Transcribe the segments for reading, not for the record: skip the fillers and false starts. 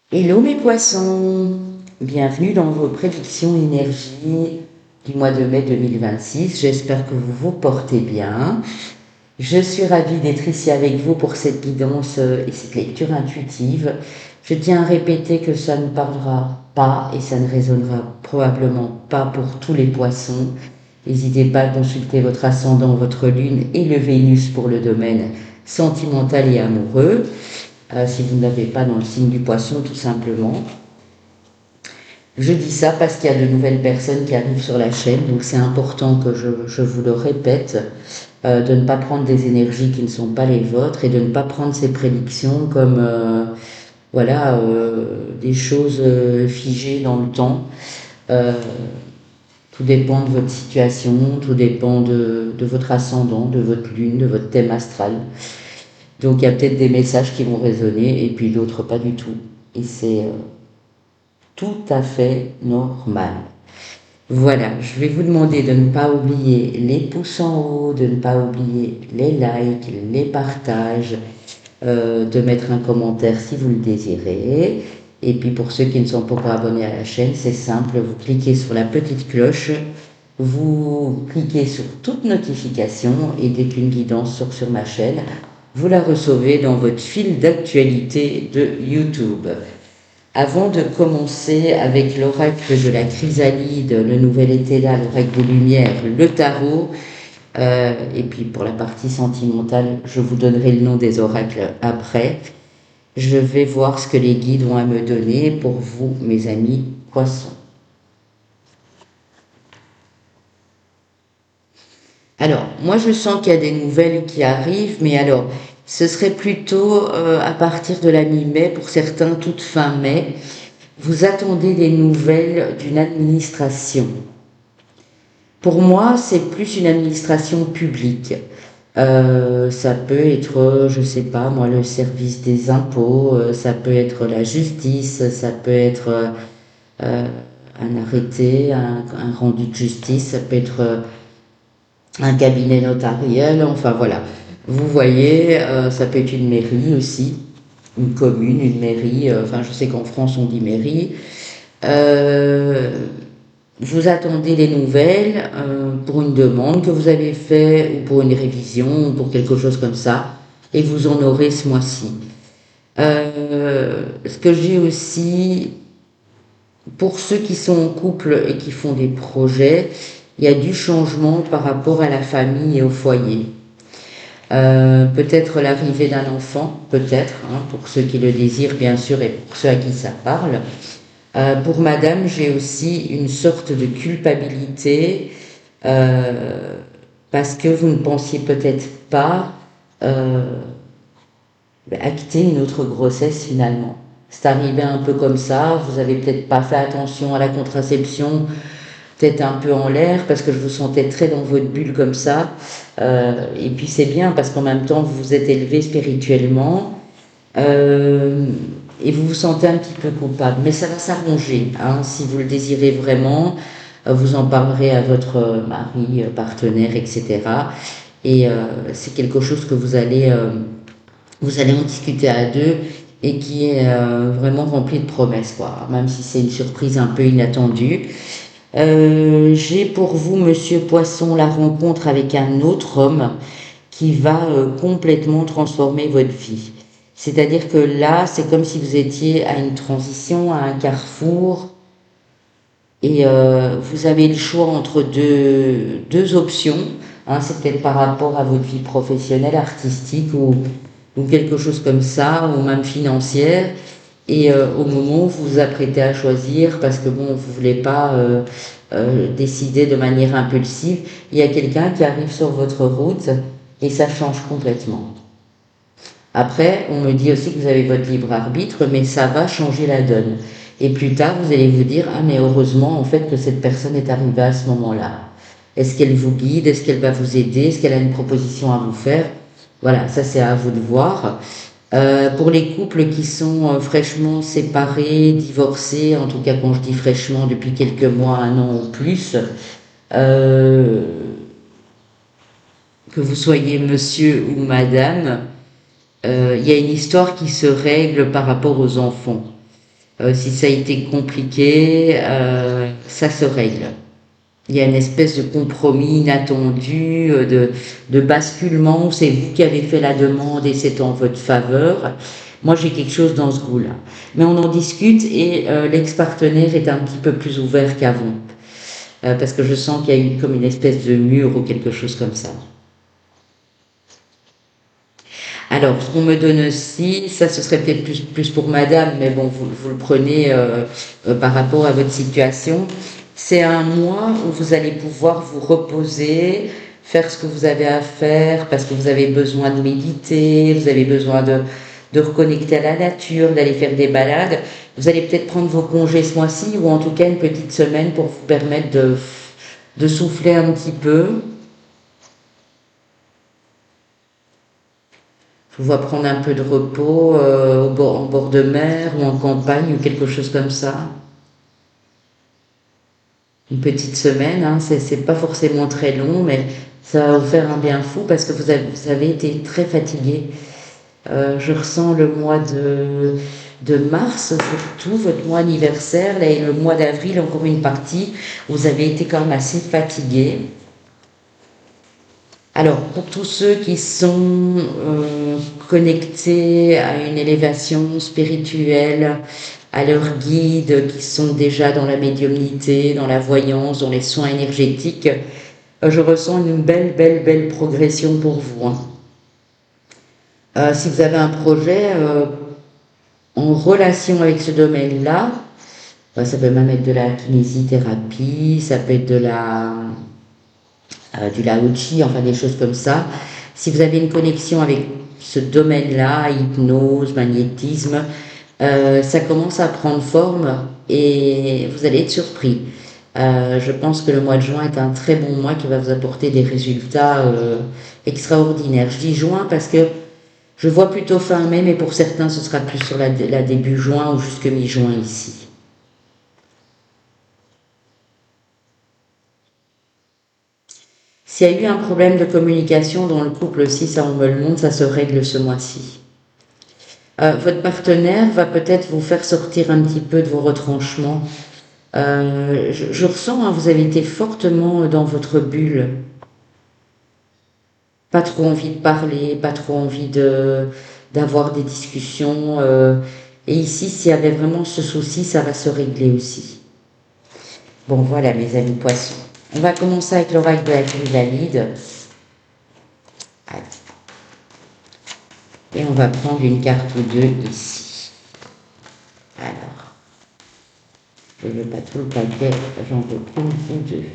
Hello mes poissons, bienvenue dans vos prédictions énergie du mois de mai 2026. J'espère que vous vous portez bien. Je suis ravie d'être ici avec vous pour cette guidance et cette lecture intuitive. Je tiens à répéter que ça ne parlera pas et ça ne résonnera probablement pas pour tous les poissons. N'hésitez pas à consulter votre ascendant, votre lune et le Vénus pour le domaine sentimental et amoureux. Si vous n'avez pas dans le signe du poisson, tout simplement. Je dis ça parce qu'il y a de nouvelles personnes qui arrivent sur la chaîne, donc c'est important que je vous le répète, de ne pas prendre des énergies qui ne sont pas les vôtres et de ne pas prendre ces prédictions comme des choses figées dans le temps. Euh, Tout dépend de votre situation, tout dépend de votre ascendant, de votre lune, de votre thème astral. Donc il y a peut-être des messages qui vont résonner et puis d'autres pas du tout. Et c'est tout à fait normal. Voilà, je vais vous demander de ne pas oublier les pouces en haut, de ne pas oublier les likes, les partages, de mettre un commentaire si vous le désirez. Et puis pour ceux qui ne sont pas encore abonnés à la chaîne, c'est simple, vous cliquez sur la petite cloche, vous cliquez sur toute notification et dès qu'une guidance sort sur ma chaîne, vous la recevez dans votre fil d'actualité de YouTube. Avant de commencer avec l'oracle de la chrysalide, le nouvel été là, l'oracle des lumières, le tarot, et puis pour la partie sentimentale, je vous donnerai le nom des oracles après. Je vais voir ce que les guides ont à me donner pour vous, mes amis poissons. Alors, moi je sens qu'il y a des nouvelles qui arrivent, mais alors, ce serait plutôt à partir de la mi-mai, pour certains toute fin mai. Vous attendez des nouvelles d'une administration. Pour moi, c'est plus une administration publique. Ça peut être, je sais pas, moi, le service des impôts, ça peut être la justice, ça peut être un arrêté, un rendu de justice, ça peut être un cabinet notarial, enfin voilà. Vous voyez, ça peut être une mairie aussi, une commune, une mairie, enfin je sais qu'en France on dit mairie. Euh, Vous attendez les nouvelles pour une demande que vous avez faite ou pour une révision ou pour quelque chose comme ça et vous en aurez ce mois-ci. Ce que j'ai aussi, pour ceux qui sont en couple et qui font des projets, il y a du changement par rapport à la famille et au foyer. Peut-être l'arrivée d'un enfant, peut-être, hein, pour ceux qui le désirent bien sûr et pour ceux à qui ça parle. Pour madame, j'ai aussi une sorte de culpabilité parce que vous ne pensiez peut-être pas acter une autre grossesse finalement. C'est arrivé un peu comme ça, vous avez peut-être pas fait attention à la contraception, peut-être un peu en l'air parce que je vous sentais très dans votre bulle comme ça. Et puis c'est bien parce qu'en même temps vous vous êtes élevé spirituellement. Et vous vous sentez un petit peu coupable, mais ça va s'arranger, hein, si vous le désirez vraiment, vous en parlerez à votre mari, partenaire, etc. Et c'est quelque chose que vous allez en discuter à deux et qui est vraiment rempli de promesses, quoi, même si c'est une surprise un peu inattendue. J'ai pour vous, Monsieur Poisson, la rencontre avec un autre homme qui va complètement transformer votre vie. C'est-à-dire que là, c'est comme si vous étiez à une transition, à un carrefour, et vous avez le choix entre deux options. Hein, c'est peut-être par rapport à votre vie professionnelle, artistique ou quelque chose comme ça, ou même financière. Et au moment où vous vous apprêtez à choisir, parce que bon, vous voulez pas décider de manière impulsive, il y a quelqu'un qui arrive sur votre route et ça change complètement. Après, on me dit aussi que vous avez votre libre arbitre, mais ça va changer la donne. Et plus tard, vous allez vous dire, ah mais heureusement en fait que cette personne est arrivée à ce moment-là. Est-ce qu'elle vous guide? Est-ce qu'elle va vous aider? Est-ce qu'elle a une proposition à vous faire? Voilà, ça c'est à vous de voir. Pour les couples qui sont fraîchement séparés, divorcés, en tout cas quand je dis fraîchement depuis quelques mois, un an ou plus, euh, que vous soyez monsieur ou madame, il y a une histoire qui se règle par rapport aux enfants. Si ça a été compliqué, ça se règle. Il y a une espèce de compromis inattendu, de basculement, où c'est vous qui avez fait la demande et c'est en votre faveur. Moi, j'ai quelque chose dans ce goût-là. Mais on en discute et l'ex-partenaire est un petit peu plus ouvert qu'avant. Parce que je sens qu'il y a eu comme une espèce de mur ou quelque chose comme ça. Alors, ce qu'on me donne aussi, ça ce serait peut-être plus pour madame, mais bon, vous le prenez par rapport à votre situation. C'est un mois où vous allez pouvoir vous reposer, faire ce que vous avez à faire, parce que vous avez besoin de méditer, vous avez besoin de reconnecter à la nature, d'aller faire des balades. Vous allez peut-être prendre vos congés ce mois-ci, ou en tout cas une petite semaine pour vous permettre de souffler un petit peu. Je vous vois prendre un peu de repos en bord de mer ou en campagne ou quelque chose comme ça. Une petite semaine, hein, c'est pas forcément très long, mais ça va vous faire un bien fou parce que vous avez été très fatigué. Je ressens le mois de mars, surtout votre mois anniversaire, là, et le mois d'avril, encore une partie, vous avez été quand même assez fatigué. Alors, pour tous ceux qui sont connectés à une élévation spirituelle, à leurs guides, qui sont déjà dans la médiumnité, dans la voyance, dans les soins énergétiques, je ressens une belle progression pour vous, hein. Si vous avez un projet en relation avec ce domaine-là, ça peut même être de la kinésithérapie, ça peut être du lao-chi, enfin des choses comme ça. Si vous avez une connexion avec ce domaine-là, hypnose, magnétisme, ça commence à prendre forme et vous allez être surpris. Je pense que le mois de juin est un très bon mois qui va vous apporter des résultats extraordinaires. Je dis juin parce que je vois plutôt fin mai, mais pour certains ce sera plus sur la début juin ou jusque mi-juin ici. S'il y a eu un problème de communication dans le couple aussi, ça on me le montre, ça se règle ce mois-ci. Votre partenaire va peut-être vous faire sortir un petit peu de vos retranchements. Je ressens, hein, vous avez été fortement dans votre bulle. Pas trop envie de parler, pas trop envie d'avoir des discussions. Et ici, s'il y avait vraiment ce souci, ça va se régler aussi. Bon, voilà, mes amis poissons. On va commencer avec l'oracle de la Chrysalide. Et on va prendre une carte ou deux ici. Alors, je ne veux pas tout le paquet, j'en veux prendre ou deux.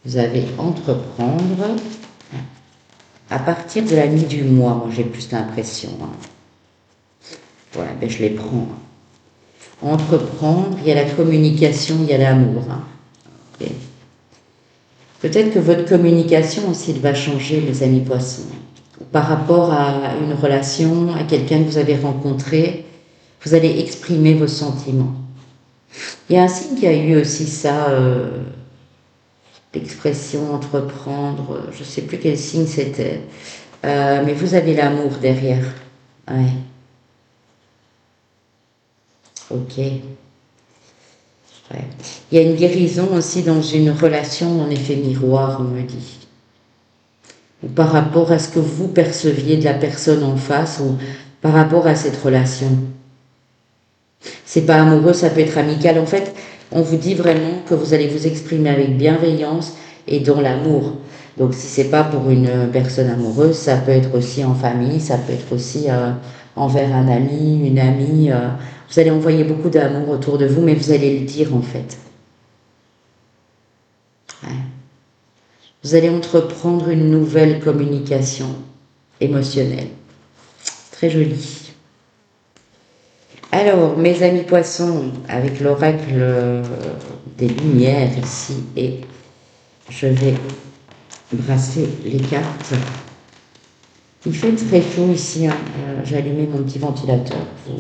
Vous avez entreprendre. À partir de la nuit du mois, moi j'ai plus l'impression. Hein. Voilà, ben je les prends. Entreprendre, il y a la communication, il y a l'amour. Hein. Okay. Peut-être que votre communication aussi va changer, mes amis poissons. Par rapport à une relation, à quelqu'un que vous avez rencontré, vous allez exprimer vos sentiments. Il y a un signe qui a eu aussi ça, l'expression entreprendre, je ne sais plus quel signe c'était, mais vous avez l'amour derrière. Ouais. Ok. Ouais. Il y a une guérison aussi dans une relation en effet miroir, on me dit. Ou par rapport à ce que vous perceviez de la personne en face ou par rapport à cette relation. C'est pas amoureux, ça peut être amical. En fait, on vous dit vraiment que vous allez vous exprimer avec bienveillance et dans l'amour. Donc si c'est pas pour une personne amoureuse, ça peut être aussi en famille, ça peut être aussi envers un ami, une amie. Vous allez envoyer beaucoup d'amour autour de vous, mais vous allez le dire en fait. Ouais. Vous allez entreprendre une nouvelle communication émotionnelle. Très jolie. Alors, mes amis poissons, avec l'oracle des lumières ici, et je vais brasser les cartes. Il fait très chaud ici, hein. J'ai allumé mon petit ventilateur. Vous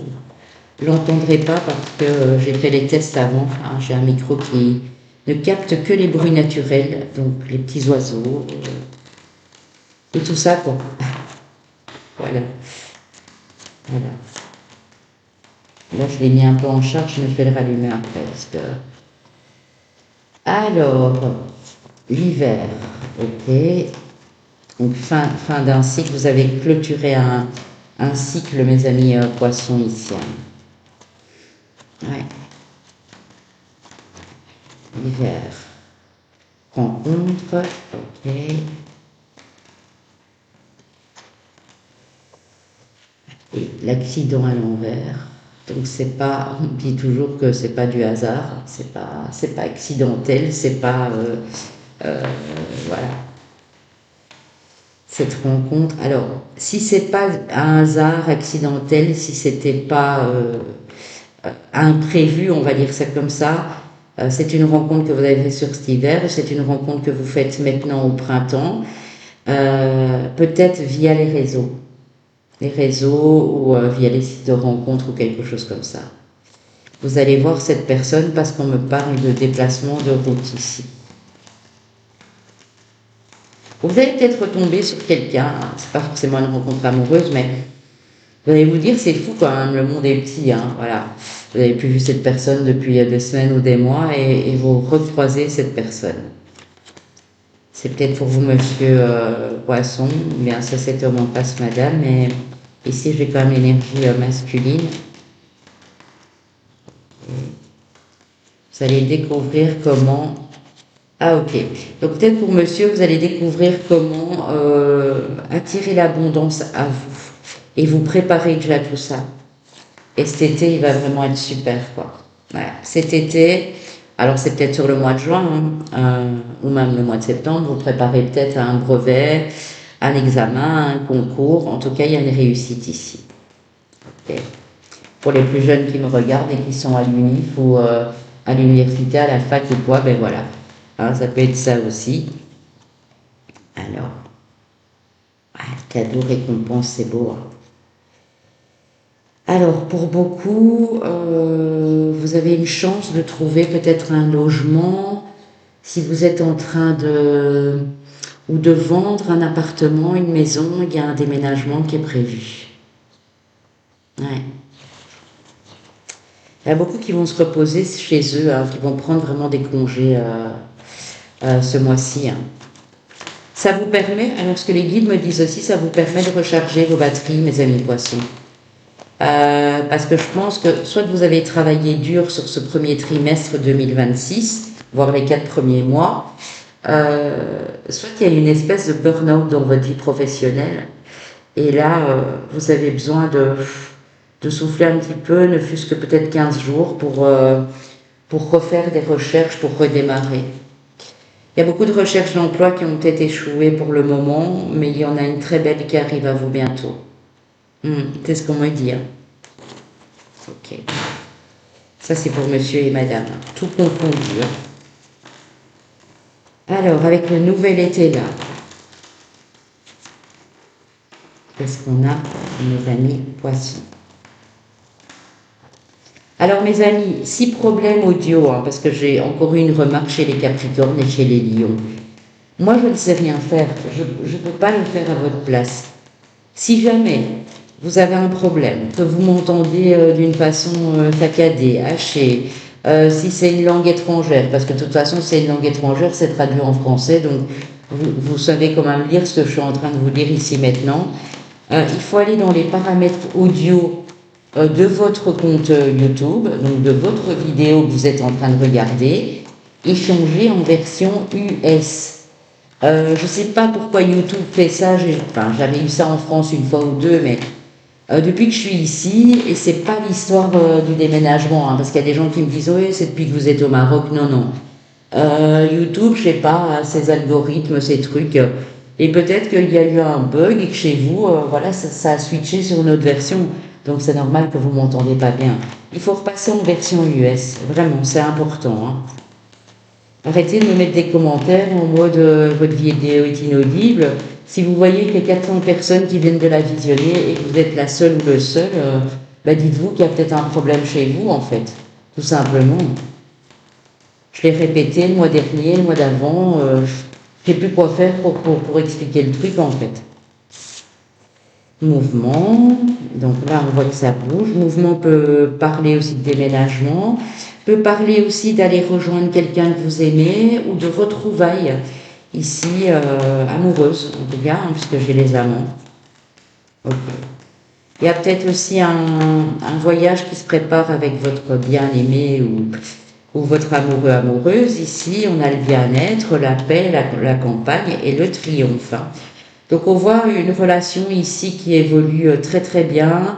ne l'entendrez pas parce que j'ai fait les tests avant. Hein. J'ai un micro qui ne capte que les bruits naturels, donc les petits oiseaux et tout ça, quoi. Voilà. Voilà. Là, je l'ai mis un peu en charge, mais je vais le rallumer après. Parce que... Alors, l'hiver, ok. Donc, fin d'un cycle, vous avez clôturé un cycle, mes amis poissons, ici. Ouais. L'hiver. Rencontre, ok. Et l'accident à l'envers. Donc c'est pas, on dit toujours que c'est pas du hasard, c'est pas accidentel, c'est pas, voilà, cette rencontre. Alors, si c'est pas un hasard accidentel, si c'était pas imprévu, on va dire ça comme ça, c'est une rencontre que vous avez faite sur cet hiver, c'est une rencontre que vous faites maintenant au printemps, peut-être via les réseaux ou via les sites de rencontres ou quelque chose comme ça. Vous allez voir cette personne parce qu'on me parle de déplacement de route ici. Vous allez peut-être retomber sur quelqu'un, hein, c'est pas forcément une rencontre amoureuse, mais vous allez vous dire c'est fou quand même, le monde est petit, hein, voilà. Vous n'avez plus vu cette personne depuis des semaines ou des mois et vous recroisez cette personne. C'est peut-être pour vous, monsieur Poisson, bien ça c'est homme en face, madame, mais ici j'ai quand même l'énergie masculine. Vous allez découvrir comment... Ah ok, donc peut-être pour monsieur, vous allez découvrir comment attirer l'abondance à vous et vous préparer déjà tout ça. Et cet été, il va vraiment être super, quoi. Voilà. Cet été, alors c'est peut-être sur le mois de juin, hein, ou même le mois de septembre, vous préparez peut-être un brevet, un examen, un concours. En tout cas, il y a une réussite ici. Okay. Pour les plus jeunes qui me regardent et qui sont à l'UNIF ou à l'université, à la fac ou quoi, ben voilà. Hein, ça peut être ça aussi. Alors, cadeau, récompense, c'est beau. Hein. Alors, pour beaucoup, vous avez une chance de trouver peut-être un logement si vous êtes en train de vendre un appartement, une maison, il y a un déménagement qui est prévu. Ouais. Il y a beaucoup qui vont se reposer chez eux, hein, qui vont prendre vraiment des congés ce mois-ci. Hein. Ça vous permet, alors ce que les guides me disent aussi, ça vous permet de recharger vos batteries, mes amis poissons. Parce que je pense que soit vous avez travaillé dur sur ce premier trimestre 2026, voire les 4 premiers mois, soit il y a une espèce de burn-out dans votre vie professionnelle, et là, vous avez besoin de souffler un petit peu, ne fût-ce que peut-être 15 jours pour refaire des recherches, pour redémarrer. Il y a beaucoup de recherches d'emploi qui ont peut-être échoué pour le moment, mais il y en a une très belle qui arrive à vous bientôt. C'est ce qu'on me dit. Hein. Ok. Ça, c'est pour monsieur et madame. Tout confondu. Hein. Alors, avec le nouvel été là, qu'est-ce qu'on a, mes amis poissons? Alors, mes amis, 6 problèmes audio, hein, parce que j'ai encore eu une remarque chez les Capricornes et chez les Lions. Moi, je ne sais rien faire. Je ne peux pas le faire à votre place. Si jamais vous avez un problème, que vous m'entendez d'une façon saccadée, hachée, si c'est une langue étrangère, parce que de toute façon, si c'est une langue étrangère, c'est traduit en français, donc vous savez comment lire ce que je suis en train de vous dire ici maintenant. Il faut aller dans les paramètres audio de votre compte YouTube, donc de votre vidéo que vous êtes en train de regarder, et changer en version US. Je ne sais pas pourquoi YouTube fait ça, j'avais eu ça en France une fois ou deux, mais depuis que je suis ici, et c'est pas l'histoire du déménagement, hein, parce qu'il y a des gens qui me disent oui, c'est depuis que vous êtes au Maroc. Non, non. YouTube, je sais pas, ces algorithmes, ces trucs, et peut-être qu'il y a eu un bug et que chez vous, voilà, ça a switché sur une autre version. Donc c'est normal que vous m'entendez pas bien. Il faut repasser en version US, vraiment, c'est important. Hein. Arrêtez de me mettre des commentaires en mode votre vidéo est inaudible. Si vous voyez qu'il y a 400 personnes qui viennent de la visionner et que vous êtes la seule ou le seul, dites-vous qu'il y a peut-être un problème chez vous, en fait. Tout simplement. Je l'ai répété le mois dernier, le mois d'avant. Je ne sais plus quoi faire pour expliquer le truc, en fait. Mouvement, donc là on voit que ça bouge. Mouvement peut parler aussi de déménagement, peut parler aussi d'aller rejoindre quelqu'un que vous aimez ou de retrouvailles, ici amoureuses en tout cas, hein, puisque j'ai les amants. Ok. Il y a peut-être aussi un voyage qui se prépare avec votre bien-aimé ou votre amoureux, amoureuse. Ici, on a le bien-être, la paix, la campagne et le triomphe, hein. Donc on voit une relation ici qui évolue très très bien.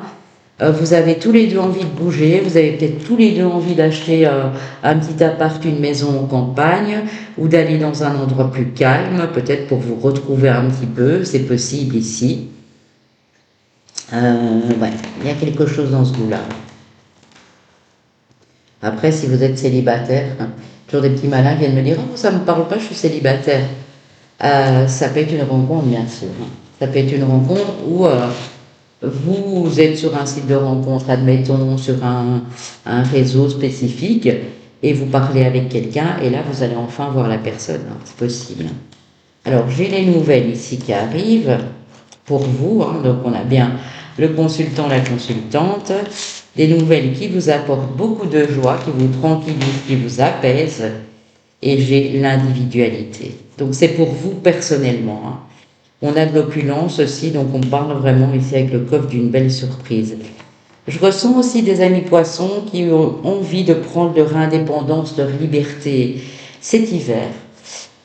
Vous avez tous les deux envie de bouger, vous avez peut-être tous les deux envie d'acheter un petit appart, une maison en campagne, ou d'aller dans un endroit plus calme, peut-être pour vous retrouver un petit peu, c'est possible ici. Ouais, il y a quelque chose dans ce goût-là. Après, si vous êtes célibataire, hein, toujours des petits malins viennent me dire: «Oh, ça me parle pas, je suis célibataire.» Ça peut être une rencontre, bien sûr, hein. Ça peut être une rencontre où vous êtes sur un site de rencontre, admettons, sur un réseau spécifique, et vous parlez avec quelqu'un, et là, vous allez enfin voir la personne, hein, c'est possible. Alors, j'ai les nouvelles ici qui arrivent pour vous, hein, donc on a bien le consultant, la consultante, des nouvelles qui vous apportent beaucoup de joie, qui vous tranquillisent, qui vous apaisent, et j'ai l'individualité. Donc c'est pour vous personnellement, hein. On a de l'opulence aussi, donc on parle vraiment ici avec le coffre d'une belle surprise. Je ressens aussi des amis poissons qui ont envie de prendre leur indépendance, leur liberté cet hiver.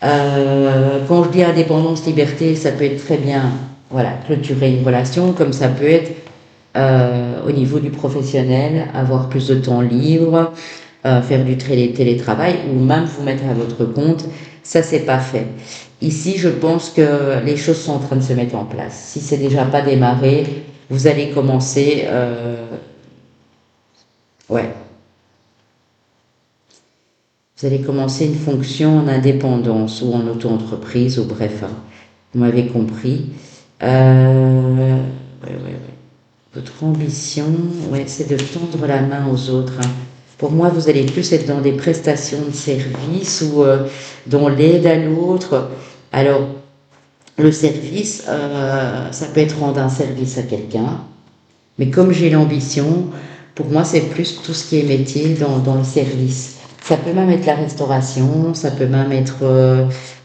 Quand je dis indépendance, liberté, ça peut être très bien, voilà, clôturer une relation, comme ça peut être au niveau du professionnel, avoir plus de temps libre, faire du télétravail ou même vous mettre à votre compte. Ça, c'est pas fait. Ici, je pense que les choses sont en train de se mettre en place. Si c'est déjà pas démarré, vous allez commencer. Ouais, vous allez commencer une fonction en indépendance ou en auto-entreprise, ou bref, hein, vous m'avez compris. Ouais, ouais, ouais. Votre ambition, ouais, c'est de tendre la main aux autres, hein. Pour moi, vous allez plus être dans des prestations de service ou dans l'aide à l'autre. Alors, le service, ça peut être rendre un service à quelqu'un, mais comme j'ai l'ambition, pour moi, c'est plus tout ce qui est métier dans le service. Ça peut même être la restauration, ça peut même être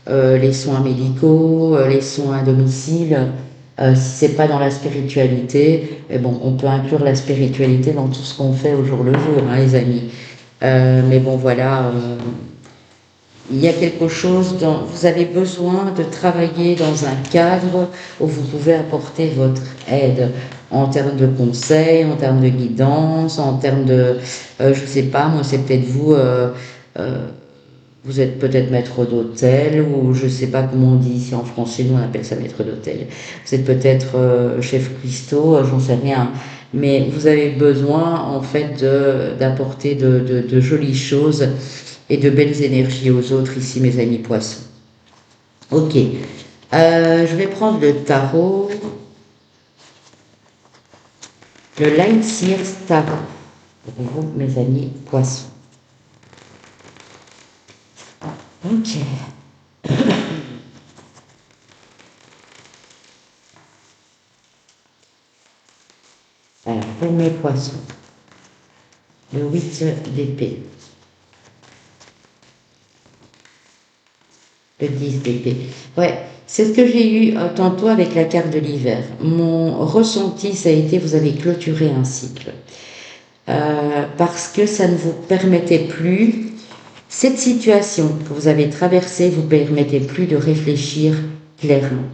les soins médicaux, les soins à domicile. Si c'est pas dans la spiritualité, mais bon, on peut inclure la spiritualité dans tout ce qu'on fait au jour le jour, hein, les amis. Mais bon, voilà, il y a quelque chose dont vous avez besoin de travailler dans un cadre où vous pouvez apporter votre aide en termes de conseils, en termes de guidance, en termes de, je sais pas, moi c'est peut-être vous, vous êtes peut-être maître d'hôtel ou je sais pas comment on dit ici en français, nous on appelle ça maître d'hôtel. Vous êtes peut-être chef cuistot, j'en sais rien. Mais vous avez besoin en fait d'apporter de jolies choses et de belles énergies aux autres ici, mes amis poissons. Ok, je vais prendre le tarot, le Light Seers Tarot, pour vous, mes amis poissons. Ok. Alors, pour mes poissons, le 8 d'épée, le 10 d'épée. Ouais, c'est ce que j'ai eu tantôt avec la carte de l'hiver. Mon ressenti, ça a été, vous avez clôturé un cycle. Parce que ça ne vous permettait plus, cette situation que vous avez traversée, vous permettait plus de réfléchir clairement.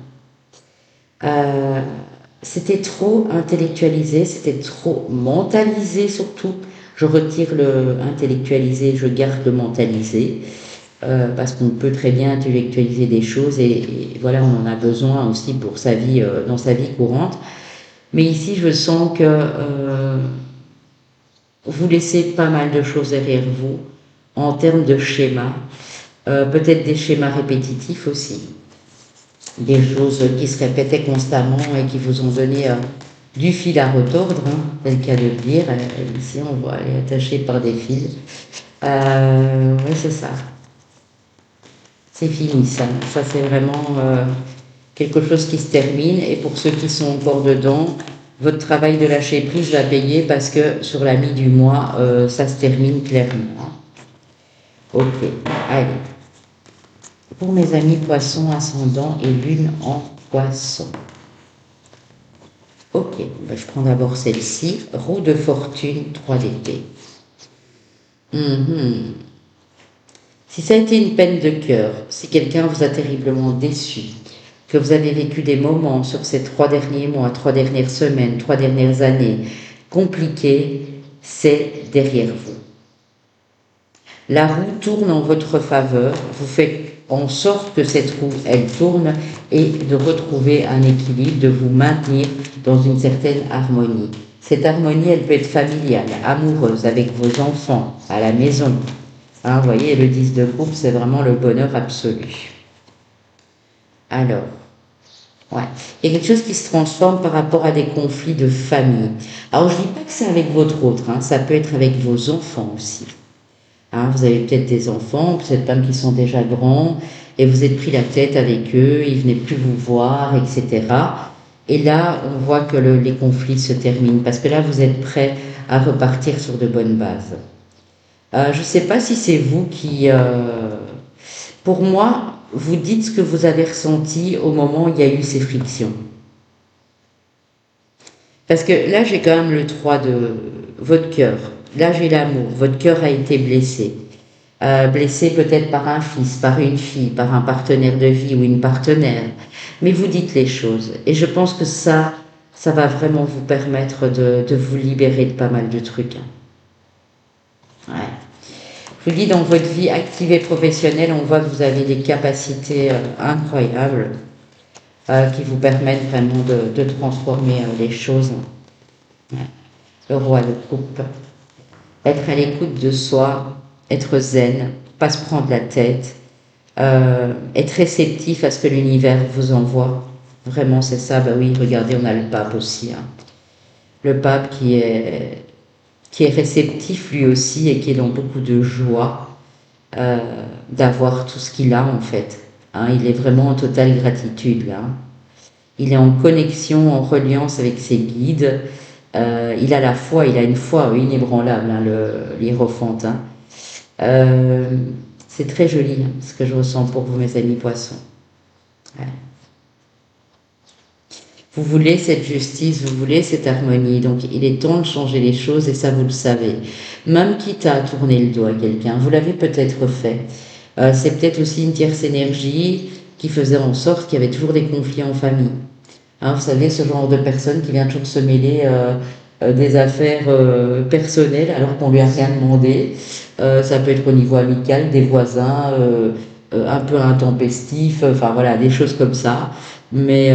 C'était trop intellectualisé, c'était trop mentalisé surtout. Je retire le intellectualisé, je garde le mentalisé, parce qu'on peut très bien intellectualiser des choses et voilà, on en a besoin aussi pour sa vie, dans sa vie courante. Mais ici, je sens que vous laissez pas mal de choses derrière vous en termes de schémas, peut-être des schémas répétitifs aussi, des choses qui se répétaient constamment et qui vous ont donné du fil à retordre, hein, c'est le cas de le dire. Ici, on voit, elle est attachée par des fils. Oui, c'est ça. C'est fini, ça. Ça, c'est vraiment quelque chose qui se termine. Et pour ceux qui sont encore dedans, votre travail de lâcher prise va payer parce que sur la mi du mois, ça se termine clairement. Hein. Ok, allez. Pour mes amis poissons, ascendant et lune en poisson. Ok, ben je prends d'abord celle-ci. Roue de fortune, 3 d'épée. Si ça a été une peine de cœur, si quelqu'un vous a terriblement déçu, que vous avez vécu des moments sur ces 3 derniers mois, 3 dernières semaines, 3 dernières années compliqués, c'est derrière vous. La roue tourne en votre faveur, vous faites en sorte que cette roue, elle tourne et de retrouver un équilibre, de vous maintenir dans une certaine harmonie. Cette harmonie, elle peut être familiale, amoureuse, avec vos enfants, à la maison. Hein, vous voyez, le 10 de coupe, c'est vraiment le bonheur absolu. Alors, ouais. Il y a quelque chose qui se transforme par rapport à des conflits de famille. Alors, je ne dis pas que c'est avec votre autre, hein, ça peut être avec vos enfants aussi. Hein, vous avez peut-être des enfants, peut-être même qui sont déjà grands, et vous êtes pris la tête avec eux, ils ne venaient plus vous voir, etc. Et là, on voit que les conflits se terminent, parce que là, vous êtes prêt à repartir sur de bonnes bases. Je ne sais pas si c'est vous qui... pour moi, vous dites ce que vous avez ressenti au moment où il y a eu ces frictions. Parce que là, j'ai quand même le 3 de votre cœur. Là, j'ai l'amour. Votre cœur a été blessé. Blessé peut-être par un fils, par une fille, par un partenaire de vie ou une partenaire. Mais vous dites les choses. Et je pense que ça va vraiment vous permettre de vous libérer de pas mal de trucs. Ouais. Je vous dis, dans votre vie active et professionnelle, on voit que vous avez des capacités incroyables qui vous permettent vraiment de transformer les choses. Ouais. Le roi de coupe. Être à l'écoute de soi, être zen, pas se prendre la tête, être réceptif à ce que l'univers vous envoie. Vraiment, c'est ça. Ben oui, regardez, on a le pape aussi. Hein. Le pape qui est réceptif lui aussi et qui est dans beaucoup de joie d'avoir tout ce qu'il a en fait. Hein, il est vraiment en totale gratitude là. Il est en connexion, en reliance avec ses guides. Il a la foi, il a une foi inébranlable, hein, l'hiérophante. Hein. C'est très joli hein, ce que je ressens pour vous, mes amis poissons. Ouais. Vous voulez cette justice, vous voulez cette harmonie, donc il est temps de changer les choses et ça vous le savez. Même quitte à tourner le dos à quelqu'un, vous l'avez peut-être fait. C'est peut-être aussi une tierce énergie qui faisait en sorte qu'il y avait toujours des conflits en famille. Hein, vous savez, ce genre de personne qui vient toujours se mêler des affaires personnelles alors qu'on lui a rien demandé. Ça peut être au niveau amical, des voisins, un peu intempestifs, enfin voilà, des choses comme ça. Mais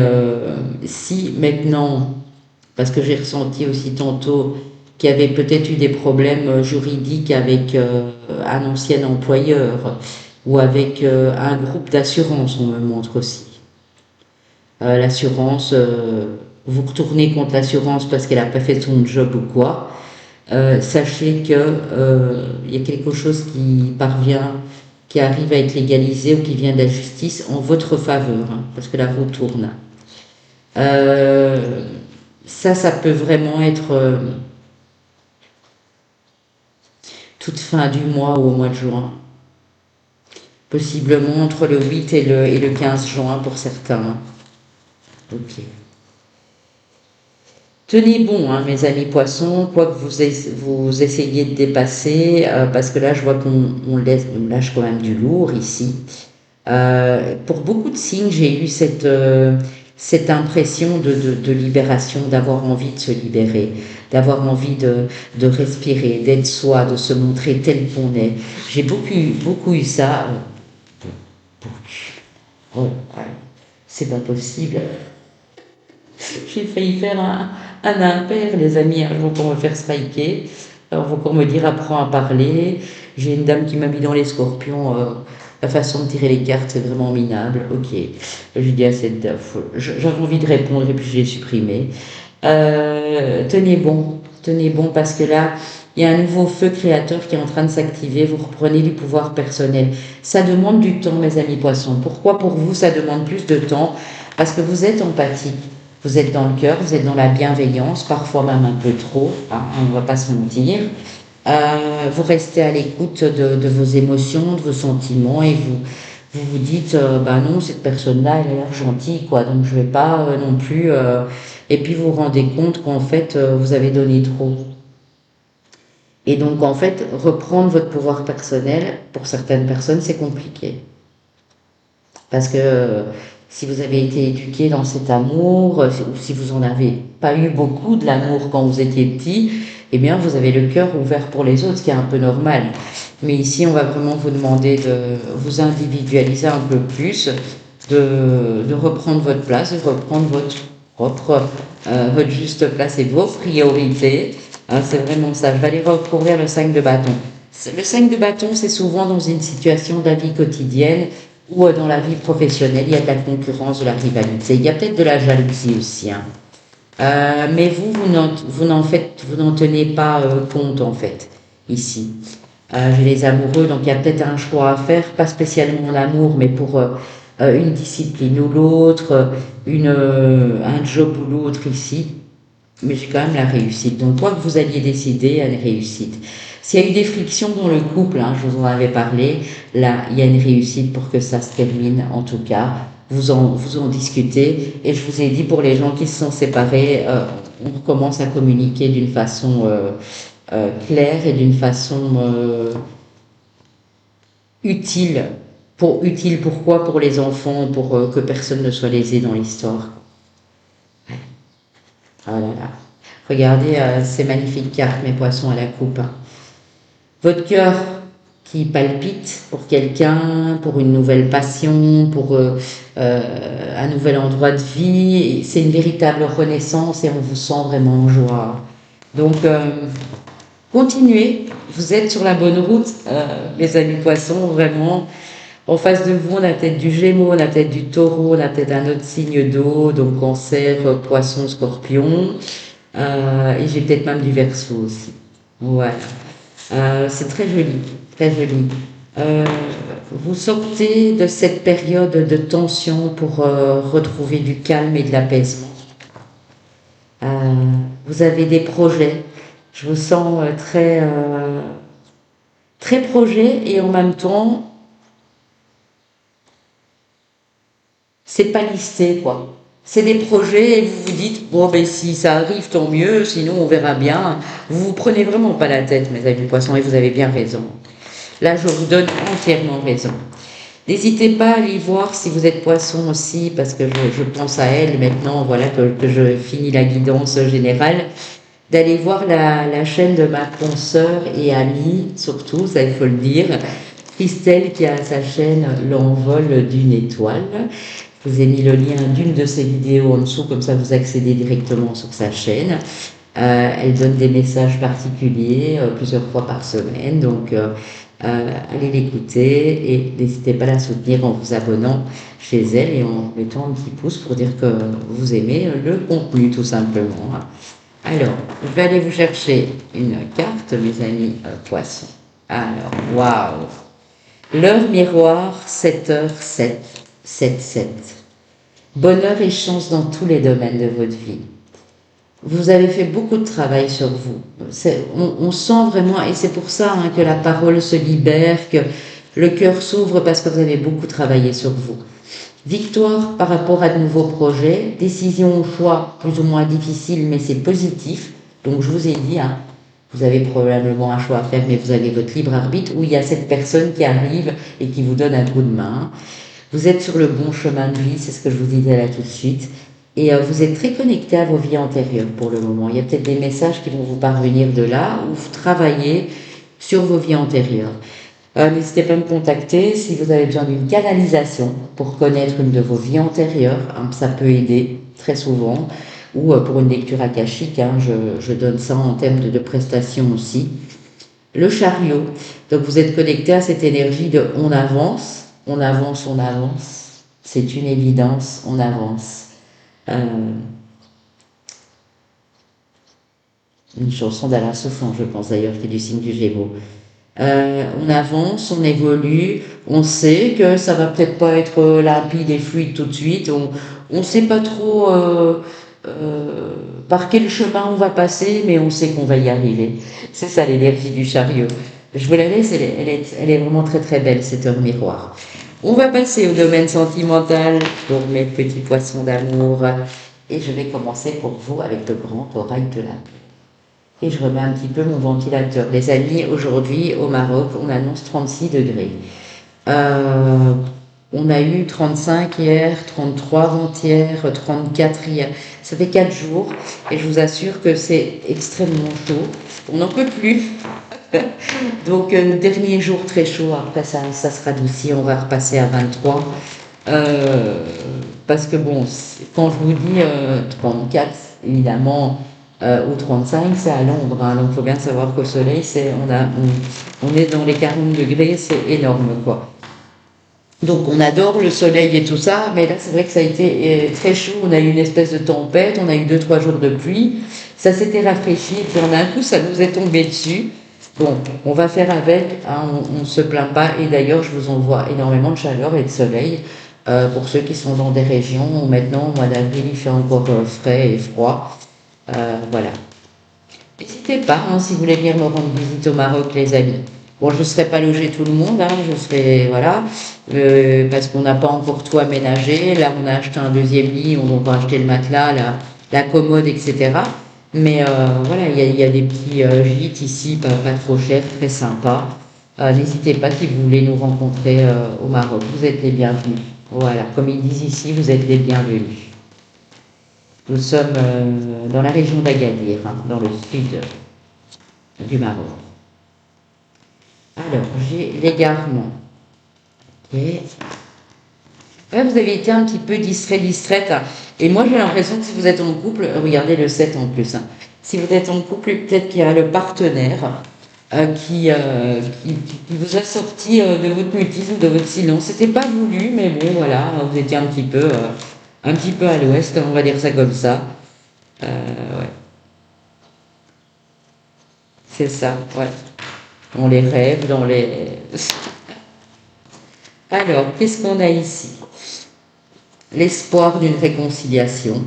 si maintenant, parce que j'ai ressenti aussi tantôt qu'il y avait peut-être eu des problèmes juridiques avec un ancien employeur ou avec un groupe d'assurance, on me montre aussi. L'assurance, vous retournez contre l'assurance parce qu'elle n'a pas fait son job ou quoi. Sachez que il y a quelque chose qui arrive à être légalisé ou qui vient de la justice en votre faveur, hein, parce que la roue tourne. Ça peut vraiment être toute fin du mois ou au mois de juin. Possiblement entre le 8 et le 15 juin pour certains. Ok. Tenez bon, hein, mes amis poissons, quoi que vous essayiez de dépasser, parce que là, je vois qu'on lâche quand même du lourd ici. Pour beaucoup de signes, j'ai eu cette impression de libération, d'avoir envie de se libérer, d'avoir envie de respirer, d'être soi, de se montrer tel qu'on est. J'ai beaucoup eu ça. Oh, c'est pas possible. J'ai failli faire un impair, les amis, un jour pour me faire striker. Alors, il faut qu'on me dire apprends à parler. J'ai une dame qui m'a mis dans les scorpions. La façon de tirer les cartes, c'est vraiment minable. Ok. Je dis à cette dame, j'avais envie de répondre et puis je l'ai supprimé. Tenez bon parce que là, il y a un nouveau feu créateur qui est en train de s'activer. Vous reprenez du pouvoir personnel. Ça demande du temps, mes amis poissons. Pourquoi pour vous, ça demande plus de temps? parce que vous êtes empathique. Vous êtes dans le cœur, vous êtes dans la bienveillance, parfois même un peu trop, hein, on ne va pas se mentir. Vous restez à l'écoute de vos émotions, de vos sentiments et vous dites, bah non, cette personne-là, elle a l'air gentille, quoi, donc je vais pas non plus. Et puis vous vous rendez compte qu'en fait, vous avez donné trop. Et donc, en fait, reprendre votre pouvoir personnel, pour certaines personnes, c'est compliqué. Parce que si vous avez été éduqué dans cet amour, ou si vous en avez pas eu beaucoup de l'amour quand vous étiez petit, eh bien vous avez le cœur ouvert pour les autres, ce qui est un peu normal. Mais ici, on va vraiment vous demander de vous individualiser un peu plus, de reprendre votre place, de reprendre votre juste place et vos priorités. Hein, c'est vraiment ça. Je vais aller recouvrir le 5 de bâton. Le 5 de bâton, c'est souvent dans une situation de la vie quotidienne ou dans la vie professionnelle, il y a de la concurrence, de la rivalité. Il y a peut-être de la jalousie aussi. Hein. Mais vous n'en tenez pas compte en fait, ici. J'ai les amoureux, donc il y a peut-être un choix à faire, pas spécialement l'amour, mais pour une discipline ou l'autre, un job ou l'autre ici. Mais j'ai quand même la réussite. Donc quoi que vous alliez décider, à une réussite. S'il y a eu des frictions dans le couple, hein, je vous en avais parlé, là, il y a une réussite pour que ça se termine, en tout cas. Vous en discutez. Et je vous ai dit, pour les gens qui se sont séparés, on commence à communiquer d'une façon claire et d'une façon utile. Utile pourquoi? Pour les enfants, pour que personne ne soit lésé dans l'histoire. Oh là là. Regardez ces magnifiques cartes, mes poissons à la coupe. Hein. Votre cœur qui palpite pour quelqu'un, pour une nouvelle passion, pour un nouvel endroit de vie. C'est une véritable renaissance et on vous sent vraiment en joie. Donc, continuez. Vous êtes sur la bonne route, mes amis poissons, vraiment. En face de vous, on a peut-être du Gémeaux, on a peut-être du Taureau, on a peut-être un autre signe d'eau, donc Cancer, Poisson, Scorpion, et j'ai peut-être même du Verseau aussi. Voilà. C'est très joli, très joli. Vous sortez de cette période de tension pour retrouver du calme et de l'apaisement. Vous avez des projets. Je vous sens très projet et en même temps, c'est pas listé, quoi. C'est des projets et vous vous dites, bon, ben si ça arrive, tant mieux, sinon on verra bien. Vous vous prenez vraiment pas la tête, mes amis poissons, et vous avez bien raison. Là, je vous donne entièrement raison. N'hésitez pas à aller voir si vous êtes poisson aussi, parce que je pense à elle maintenant, voilà, que je finis la guidance générale, d'aller voir la chaîne de ma consoeur et amie, surtout, ça il faut le dire, Christelle, qui a sa chaîne L'envol d'une étoile. Je vous ai mis le lien d'une de ses vidéos en dessous, comme ça vous accédez directement sur sa chaîne. Elle donne des messages particuliers plusieurs fois par semaine, donc allez l'écouter et n'hésitez pas à la soutenir en vous abonnant chez elle et en mettant un petit pouce pour dire que vous aimez le contenu tout simplement. Alors, je vais aller vous chercher une carte, mes amis poissons. Alors, waouh! L'heure miroir, 7h07. 7-7. Bonheur et chance dans tous les domaines de votre vie. Vous avez fait beaucoup de travail sur vous. On sent vraiment, et c'est pour ça que la parole se libère, que le cœur s'ouvre parce que vous avez beaucoup travaillé sur vous. Victoire par rapport à de nouveaux projets, décision ou choix plus ou moins difficile, mais c'est positif. Donc je vous ai dit, vous avez probablement un choix à faire, mais vous avez votre libre arbitre, où il y a cette personne qui arrive et qui vous donne un coup de main. Vous êtes sur le bon chemin de vie, c'est ce que je vous disais là tout de suite. Et vous êtes très connecté à vos vies antérieures pour le moment. Il y a peut-être des messages qui vont vous parvenir de là, où vous travaillez sur vos vies antérieures. N'hésitez pas à me contacter si vous avez besoin d'une canalisation pour connaître une de vos vies antérieures. Ça peut aider très souvent. Ou pour une lecture akashique, je donne ça en termes de prestations aussi. Le chariot. Donc vous êtes connecté à cette énergie de on avance. On avance, on avance. C'est une évidence, on avance. Une chanson d'Alain Soufflant, je pense d'ailleurs, qui est du signe du Gémeaux. On avance, on évolue, on sait que ça va peut-être pas être limpide et fluide tout de suite. On ne sait pas trop par quel chemin on va passer, mais on sait qu'on va y arriver. C'est ça l'énergie du chariot. Je vous la laisse, elle est vraiment très très belle, cette heure miroir. On va passer au domaine sentimental pour mes petits poissons d'amour. Et je vais commencer pour vous avec le grand oreille de la paix. Et je remets un petit peu mon ventilateur. Les amis, aujourd'hui au Maroc, on annonce 36 degrés. Euh, on a eu 35 hier, 33 avant-hier, 34 hier. Ça fait 4 jours et je vous assure que c'est extrêmement chaud. On n'en peut plus. Donc, dernier jour très chaud, après ça se radoucit, on va repasser à 23. Euh, Parce que bon, quand je vous dis 34, évidemment, ou 35, c'est à l'ombre. Hein, donc, il faut bien savoir qu'au soleil, on est dans les 40 degrés, c'est énorme, quoi. Donc on adore le soleil et tout ça, mais là c'est vrai que ça a été très chaud, on a eu une espèce de tempête, on a eu 2 3 jours de pluie, ça s'était rafraîchi, et puis en un coup ça nous est tombé dessus. Bon, on va faire avec, hein, on ne se plaint pas, et d'ailleurs je vous envoie énormément de chaleur et de soleil pour ceux qui sont dans des régions où maintenant au mois d'avril il fait encore frais et froid. Voilà. N'hésitez pas, hein, si vous voulez venir me rendre visite au Maroc, les amis. Bon, je ne serai pas loger tout le monde, hein, je serai, voilà, parce qu'on n'a pas encore tout aménagé. Là, on a acheté un deuxième lit, on va acheter le matelas, la commode, etc. Mais voilà, il y a des petits gîtes ici, pas trop chers, très sympas. N'hésitez pas si vous voulez nous rencontrer au Maroc, vous êtes les bienvenus. Voilà, comme ils disent ici, vous êtes les bienvenus. Nous sommes dans la région d'Agadir, hein, dans le sud du Maroc. Alors, j'ai l'égarement. Ok. Ouais, vous avez été un petit peu distrait, distraite. Hein. Et moi, j'ai l'impression que si vous êtes en couple, regardez le 7 en plus. Hein. Si vous êtes en couple, peut-être qu'il y a le partenaire qui vous a sorti de votre mutisme, de votre silence. C'était pas voulu, mais bon, voilà, vous étiez un petit peu à l'ouest, on va dire ça comme ça. Ouais, c'est ça, ouais. Dans les rêves, dans les... Alors, qu'est-ce qu'on a ici? L'espoir d'une réconciliation.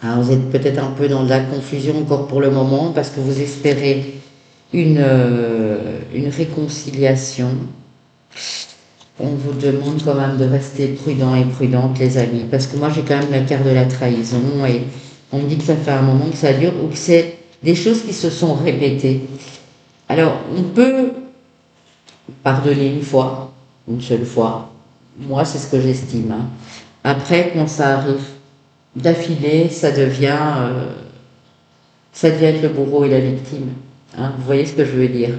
Alors, vous êtes peut-être un peu dans de la confusion encore pour le moment parce que vous espérez une réconciliation. On vous demande quand même de rester prudent et prudente, les amis, parce que moi j'ai quand même la carte de la trahison et on me dit que ça fait un moment que ça dure ou que c'est des choses qui se sont répétées. Alors, on peut pardonner une seule fois. Moi, c'est ce que j'estime. Hein. Après, quand ça arrive d'affilée, ça devient être le bourreau et la victime. Hein. Vous voyez ce que je veux dire?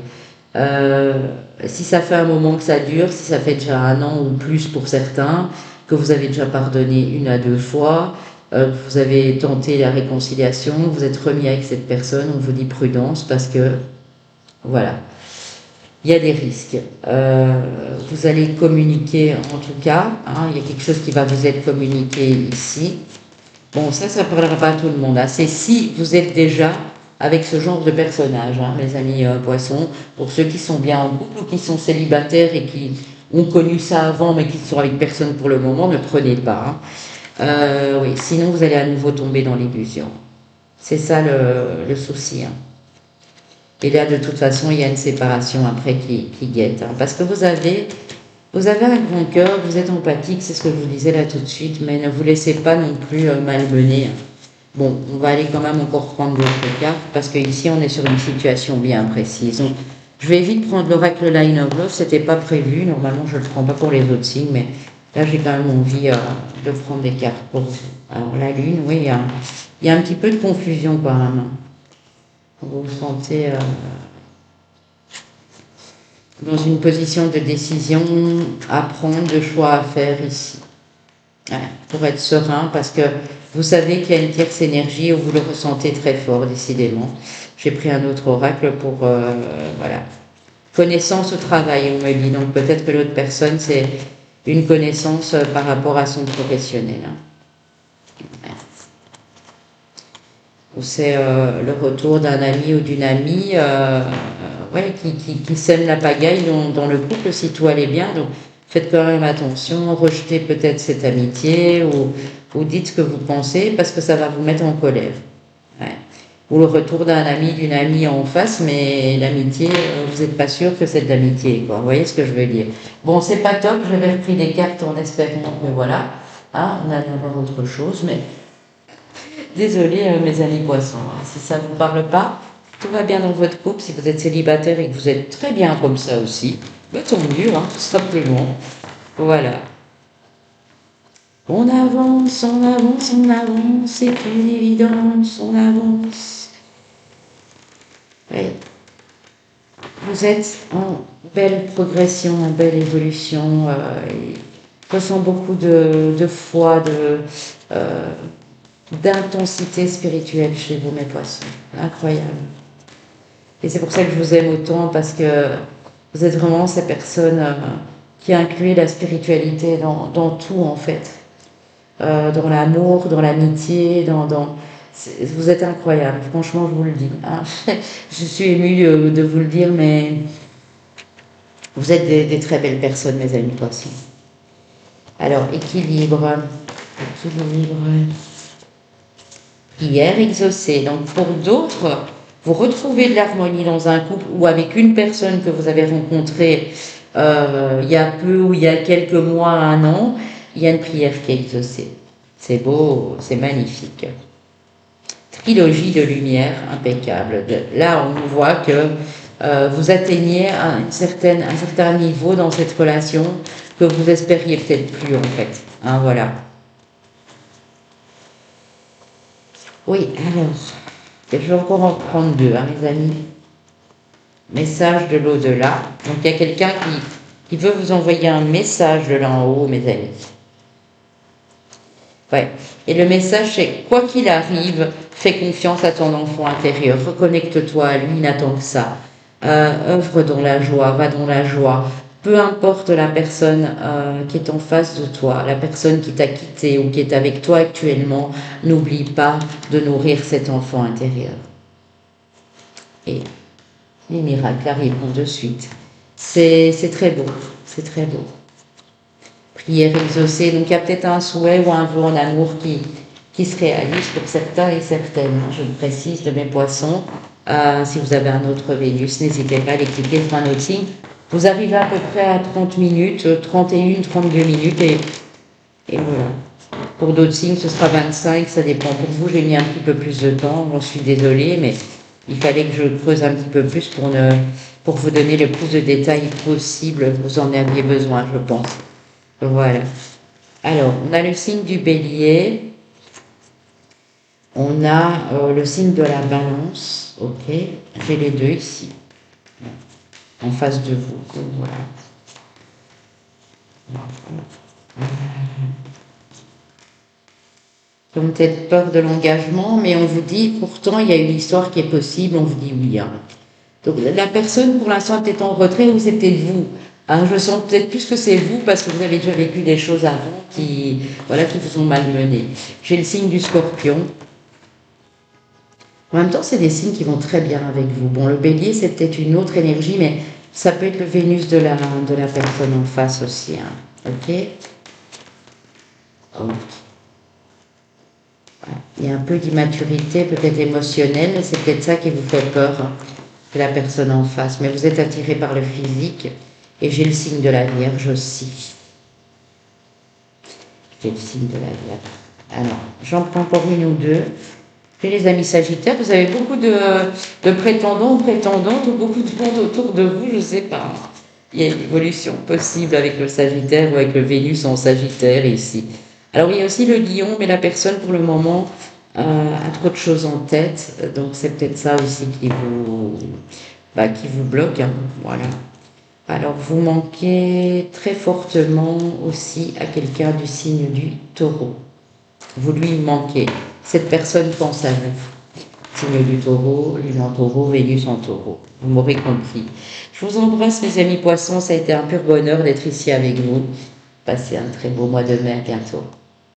Si ça fait un moment que ça dure, si ça fait déjà 1 an ou plus pour certains, que vous avez déjà pardonné 1 à 2 fois, vous avez tenté la réconciliation, vous êtes remis avec cette personne, on vous dit prudence parce que, voilà, il y a des risques. Vous allez communiquer en tout cas, hein, il y a quelque chose qui va vous être communiqué ici. Bon, ça ne parlera pas à tout le monde. Hein. C'est si vous êtes déjà avec ce genre de personnage, hein, les amis poissons, pour ceux qui sont bien en couple ou qui sont célibataires et qui ont connu ça avant mais qui ne sont avec personne pour le moment, ne prenez pas. Hein. Oui, sinon vous allez à nouveau tomber dans l'illusion. C'est ça le souci. Hein. Et là, de toute façon, il y a une séparation après qui guette. Hein, parce que vous avez un grand cœur, vous êtes empathique, c'est ce que je vous disais là tout de suite, mais ne vous laissez pas non plus malmener. Hein. Bon, on va aller quand même encore prendre d'autres cartes, parce qu'ici, on est sur une situation bien précise. Donc, je vais vite prendre l'oracle Line of Love, c'était pas prévu, normalement je ne le prends pas pour les autres signes, mais là, j'ai quand même envie de prendre des cartes pour vous. Alors, la Lune, oui, il y a un petit peu de confusion quand même. Hein. Vous vous sentez dans une position de décision à prendre, de choix à faire ici. Voilà, pour être serein, parce que vous savez qu'il y a une tierce énergie où vous le ressentez très fort, décidément. J'ai pris un autre oracle pour, voilà, connaissance au travail, on me dit. Donc peut-être que l'autre personne, c'est une connaissance par rapport à son professionnel. Hein. Voilà. Ou c'est le retour d'un ami ou d'une amie ouais, qui sème la pagaille dans le couple si tout allait bien. Donc faites quand même attention, rejetez peut-être cette amitié ou dites ce que vous pensez parce que ça va vous mettre en colère. Ouais. Ou le retour d'un ami, d'une amie en face, mais l'amitié, vous n'êtes pas sûr que c'est de l'amitié, quoi. Vous voyez ce que je veux dire? Bon, c'est pas top, j'avais repris des cartes en espérant que voilà, hein, on allait avoir autre chose, mais désolé, mes amis poissons, hein, si ça ne vous parle pas, tout va bien dans votre couple. Si vous êtes célibataire et que vous êtes très bien comme ça aussi, bah, tant mieux, hein, ce sera plus long. Voilà. On avance, on avance, on avance, c'est une évidence, on avance. Oui. Vous êtes en belle progression, en belle évolution. Je ressens beaucoup de foi, d'intensité spirituelle chez vous, mes poissons. Incroyable. Et c'est pour ça que je vous aime autant, parce que vous êtes vraiment ces personnes qui incluent la spiritualité dans tout, en fait. Dans l'amour, dans l'amitié, vous êtes incroyable, franchement, je vous le dis. Hein. Je suis émue de vous le dire, mais vous êtes des très belles personnes, mes amis poissons. Alors, équilibre. Prière exaucée. Donc, pour d'autres, vous retrouvez de l'harmonie dans un couple ou avec une personne que vous avez rencontrée il y a peu ou il y a quelques mois, un an, il y a une prière qui est exaucée. C'est beau, c'est magnifique. Trilogie de lumière impeccable. Là, on voit que vous atteignez un certain niveau dans cette relation que vous espériez peut-être plus, en fait. Hein, voilà. Oui, alors, je vais encore en prendre deux, hein, mes amis. Message de l'au-delà. Donc, il y a quelqu'un qui veut vous envoyer un message de là en haut, mes amis. Ouais. Et le message, c'est quoi qu'il arrive, fais confiance à ton enfant intérieur, reconnecte-toi à lui, il n'attend que ça. Œuvre dans la joie, va dans la joie. Peu importe la personne qui est en face de toi, la personne qui t'a quitté ou qui est avec toi actuellement, n'oublie pas de nourrir cet enfant intérieur. Et les miracles arriveront de suite. C'est très beau, c'est très beau. Prière exaucée, donc il y a peut-être un souhait ou un vœu en amour qui se réalise pour certains et certaines. Je le précise de mes poissons. Si vous avez un autre Vénus, n'hésitez pas à les cliquer sur un autre signe. Vous arrivez à peu près à 30 minutes, 31, 32 minutes et voilà. Pour d'autres signes, ce sera 25, ça dépend. Pour vous, j'ai mis un petit peu plus de temps, j'en suis désolée, mais il fallait que je creuse un petit peu plus pour vous donner le plus de détails possible. Vous en aviez besoin, je pense. Voilà. Alors, on a le signe du Bélier. On a le signe de la Balance. Ok. J'ai les deux ici. En face de vous. Voilà. Ils ont peut-être peur de l'engagement, mais on vous dit, pourtant, il y a une histoire qui est possible. On vous dit oui. Hein. Donc, la personne, pour l'instant, est peut-être en retrait ou c'est peut-être vous. Hein, je sens peut-être plus que c'est vous parce que vous avez déjà vécu des choses avant qui vous ont malmené. J'ai le signe du Scorpion. En même temps, c'est des signes qui vont très bien avec vous. Bon, le Bélier, c'est peut-être une autre énergie, mais ça peut être le Vénus de la personne en face aussi. Hein. Ok. Il y a un peu d'immaturité, peut-être émotionnelle, c'est peut-être ça qui vous fait peur, hein, que la personne en face. Mais vous êtes attiré par le physique. Et j'ai le signe de la Vierge aussi. J'ai le signe de la Vierge. Alors, j'en prends encore une ou deux. J'ai les amis Sagittaires. Vous avez beaucoup de prétendants, prétendantes, ou beaucoup de monde autour de vous, je ne sais pas. Il y a une évolution possible avec le Sagittaire ou avec le Vénus en Sagittaire ici. Alors, il y a aussi le Lion, mais la personne, pour le moment, a trop de choses en tête. Donc, c'est peut-être ça aussi qui vous bloque. Hein. Voilà. Alors, vous manquez très fortement aussi à quelqu'un du signe du Taureau. Vous lui manquez. Cette personne pense à vous. Signe du Taureau, Lune en Taureau, Vénus en Taureau. Vous m'aurez compris. Je vous embrasse, mes amis poissons. Ça a été un pur bonheur d'être ici avec vous. Passez un très beau mois de mai. À bientôt.